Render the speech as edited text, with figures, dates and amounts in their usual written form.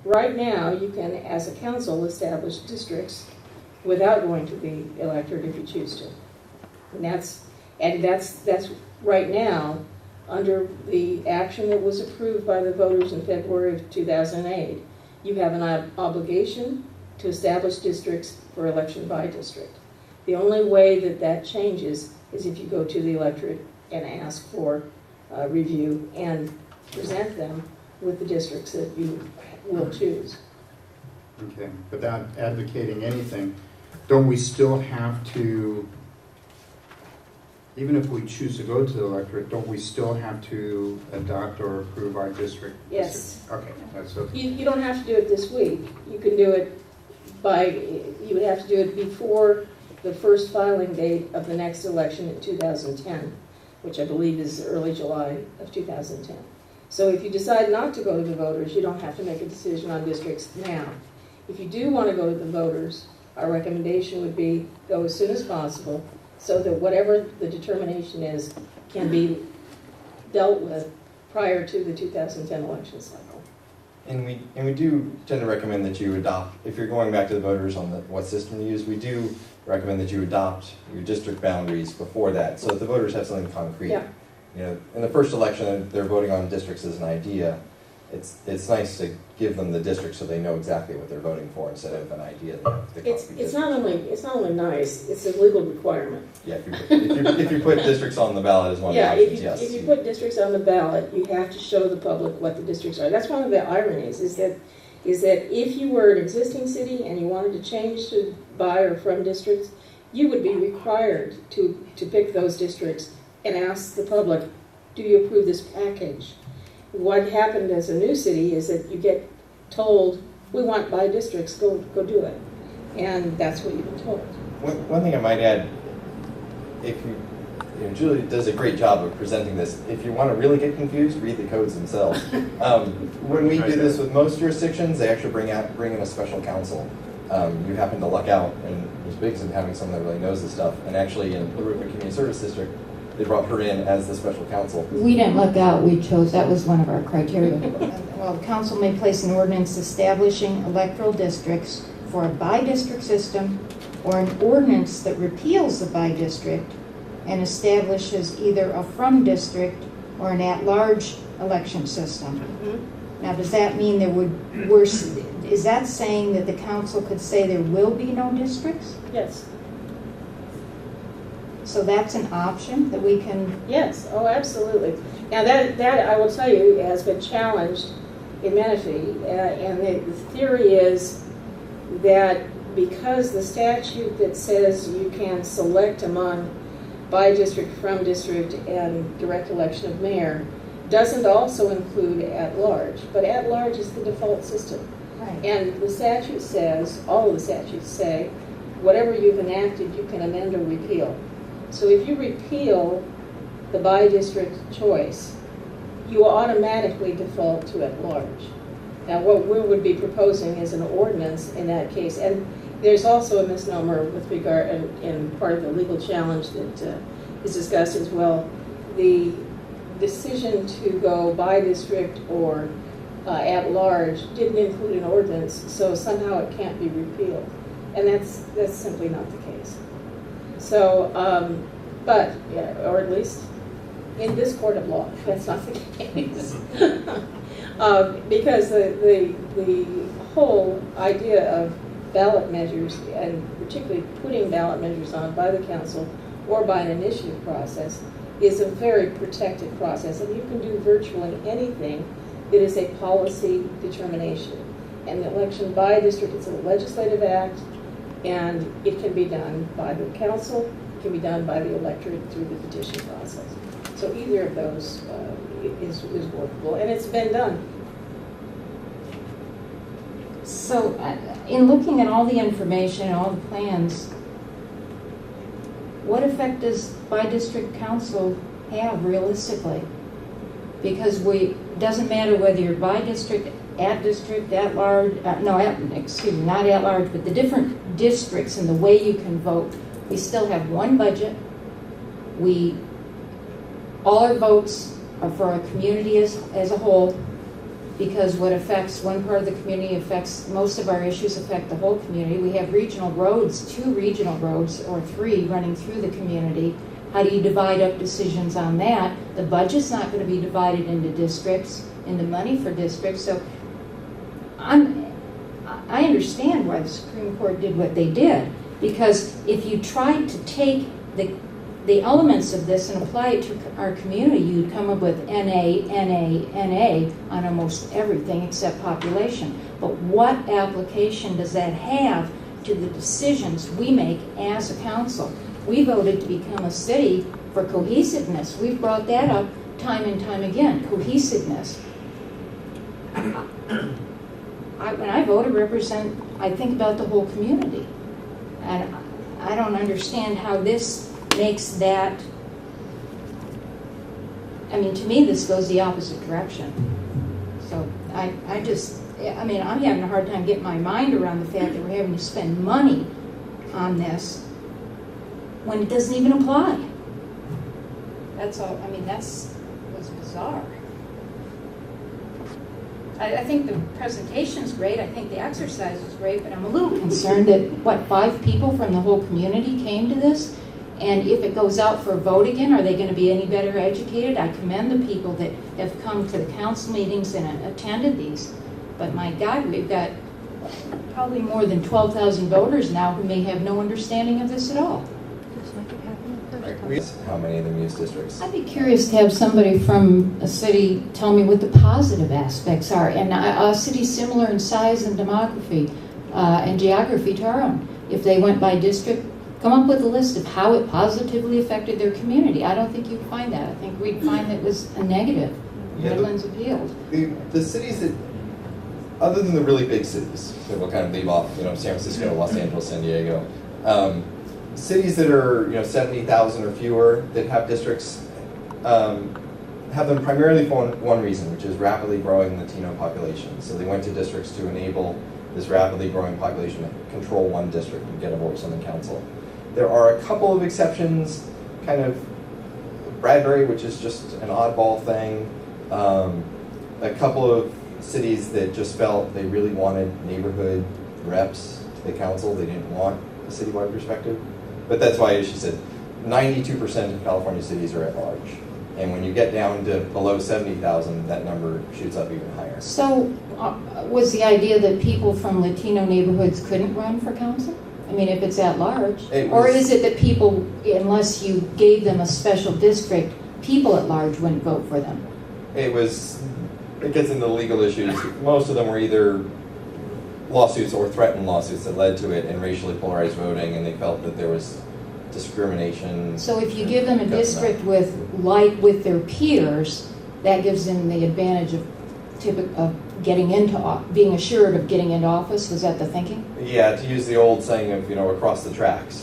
Right now, you can, as a council, establish districts without going to the electorate if you choose to. And that's right now, under the action that was approved by the voters in February of 2008, you have an obligation to establish districts for election by district. The only way that that changes is if you go to the electorate and ask for review and present them with the districts that you will choose. Okay, without advocating anything, don't we still have to, even if we choose to go to the electorate, don't we still have to adopt or approve our district? Yes. Okay, that's okay. You don't have to do it this week. You can do it you would have to do it before the first filing date of the next election in 2010, which I believe is early July of 2010. So if you decide not to go to the voters, you don't have to make a decision on districts now. If you do want to go to the voters, our recommendation would be go as soon as possible so that whatever the determination is can be dealt with prior to the 2010 election cycle. And we do tend to recommend that you adopt, if you're going back to the voters on what system to use, we do recommend that you adopt your district boundaries before that so that the voters have something concrete. Yeah. You know, in the first election, they're voting on districts as an idea. It's nice to give them the district so they know exactly what they're voting for instead of an idea. It's not only nice; it's a legal requirement. Yeah, if you put districts on the ballot as one of the options, yes. If you put districts on the ballot, you have to show the public what the districts are. That's one of the ironies: is that if you were an existing city and you wanted to change to by or from districts, you would be required to pick those districts and ask the public, "Do you approve this package?" What happened as a new city is that you get told, we want by districts, go do it. And that's what you've been told. One thing I might add, if Julie does a great job of presenting this. If you want to really get confused, read the codes themselves. When we do this with most jurisdictions, they actually bring in a special counsel. You happen to luck out, and Ms. Biggs in having someone that really knows this stuff. And actually in the Rupert Community Service District, they brought her in as the special counsel. We didn't luck out, we chose, that was one of our criteria. Well, council may place an ordinance establishing electoral districts for a by-district system or an ordinance that repeals the by-district and establishes either a from-district or an at-large election system. Mm-hmm. Now, does that mean is that saying that the council could say there will be no districts? Yes. So that's an option that we can... Yes, oh, absolutely. Now that I will tell you has been challenged in Menifee, and the theory is that because the statute that says you can select among by district, from district, and direct election of mayor doesn't also include at large, but at large is the default system. Right. And the statute says, all of the statutes say, whatever you've enacted you can amend or repeal. So if you repeal the by-district choice, you automatically default to at large. Now what we would be proposing is an ordinance in that case. And there's also a misnomer with regard, and part of the legal challenge that is discussed as well. The decision to go by-district or at large didn't include an ordinance, so somehow it can't be repealed. And that's simply not the case. So, or at least in this court of law, that's not the case. Because the whole idea of ballot measures, and particularly putting ballot measures on by the council or by an initiative process, is a very protected process. And you can do virtually anything that is a policy determination. And the election by district is a legislative act, and it can be done by the council, it can be done by the electorate through the petition process. So either of those is workable, and it's been done. So in looking at all the information and all the plans, what effect does by-district council have realistically? Because it doesn't matter whether you're by-district, at large, not at large, but the different districts and the way you can vote. We still have one budget. All our votes are for our community as a whole. because what affects one part of the community affects, most of our issues affect the whole community. We have regional roads, 2 regional roads or 3 running through the community. How do you divide up decisions on that? The budget's not going to be divided into districts, into money for districts. So I understand why the Supreme Court did what they did, because if you tried to take the elements of this and apply it to our community, you'd come up with NA, NA, NA on almost everything except population. But what application does that have to the decisions we make as a council? We voted to become a city for cohesiveness. We've brought that up time and time again, cohesiveness. When I vote, I think about the whole community. And I don't understand how this makes that, I mean, to me, this goes the opposite direction. So I'm having a hard time getting my mind around the fact that we're having to spend money on this when it doesn't even apply. That's all, I mean, was bizarre. I think the presentation's great, I think the exercise was great, but I'm a little concerned that, 5 people from the whole community came to this? And if it goes out for a vote again, are they going to be any better educated? I commend the people that have come to the council meetings and attended these. But my God, we've got probably more than 12,000 voters now who may have no understanding of this at all. How many of them use districts? I'd be curious to have somebody from a city tell me what the positive aspects are. And a city similar in size and demography and geography to our own. If they went by district, come up with a list of how it positively affected their community. I don't think you'd find that. I think we'd find that it was a negative. Midlands appealed. The cities that, other than the really big cities, that we'll kind of leave off, San Francisco, Los Angeles, San Diego, cities that are 70,000 or fewer that have districts have them primarily for one reason, which is rapidly growing Latino population. So they went to districts to enable this rapidly growing population to control one district and get a voice on the council. There are a couple of exceptions, kind of Bradbury, which is just an oddball thing. A couple of cities that just felt they really wanted neighborhood reps to the council. They didn't want a citywide perspective. But that's why, as she said, 92% of California cities are at large. And when you get down to below 70,000, that number shoots up even higher. So was the idea that people from Latino neighborhoods couldn't run for council? I mean, if it's at large? Or is it that people, unless you gave them a special district, people at large wouldn't vote for them? It gets into the legal issues. Most of them were either lawsuits or threatened lawsuits that led to it, and racially polarized voting, and they felt that there was discrimination. So if you give them a district with their peers, that gives them the advantage of being assured of getting into office. Was that the thinking? Yeah, to use the old saying of across the tracks.